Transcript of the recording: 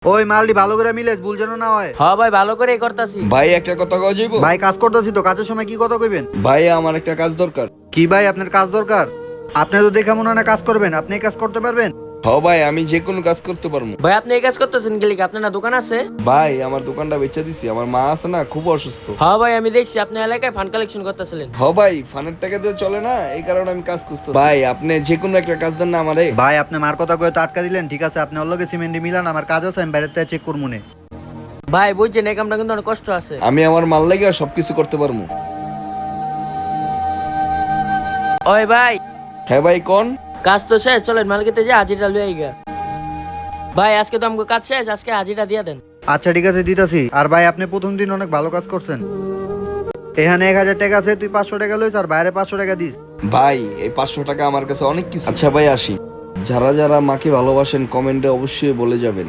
ওই মালটি ভালো করে মিলে ভুল যেন না হয়। হ্যাঁ ভাই, ভালো করেই করতাছি। ভাই একটা কথা কওয়া যাইবো? ভাই কাজ করতেছি তো, কাজের সময় কি কথা কইবেন? ভাই আমার একটা কাজ দরকার। কি ভাই আপনার কাজ দরকার? আপনি তো দেখে মনে হয় না কাজ করবেন, আপনি এই কাজ করতে পারবেন? হ ভাই, আমি যে কোনো কাজ করতে পারবো। ভাই আপনি এই কাজ করতেছেন কি লিগা? আপনার না দোকান আছে? ভাই আমার দোকানটা বেচে দিছি, আমার মা আছে না খুব অসুস্থ। হ্যাঁ ভাই, আমি দেখছি আপনি এলাকায় ফান্ড কালেকশন করতেছিলেন। হ ভাই, ফানের টাকা দিয়ে চলে না, এই কারণে আমি কাজ খুঁজতে। ভাই আপনি যে কোনো একটা কাজ দেন না আমারে। ভাই আপনি মার কথা কয়ে তো আটকা দিলেন, ঠিক আছে আপনি ওর লগে সিমেন্টি মিলান, আমার কাজ আছে, আমি বাইরে থেকে চেক করবো নে। ভাই বুঝছেন, এই কামটা কিন্তু অনেক কষ্ট আছে। আমি আমার মাল লাগে সবকিছু করতে পারবো। ওই ভাই, হ্যাঁ ভাই কোন? কাজ তো শেষ, চলেন মালকিতে যে হাজিরা লুই আইগা। ভাই আজকে তো আমাকে কাজ শেষ, আজকে হাজিরা দিয়ে দেন। আচ্ছা ঠিক আছে দিতাছি। আর ভাই আপনি প্রথম দিন অনেক ভালো কাজ করছেন। এখানে 1000 টাকা আছে, তুই 500 টাকা লইস আর বাইরে 500 টাকা দিস। ভাই এই 500 টাকা আমার কাছে অনেক কিছু। আচ্ছা ভাই আসি। যারা যারা মাকে ভালোবাসেন কমেন্টে অবশ্যই বলে যাবেন।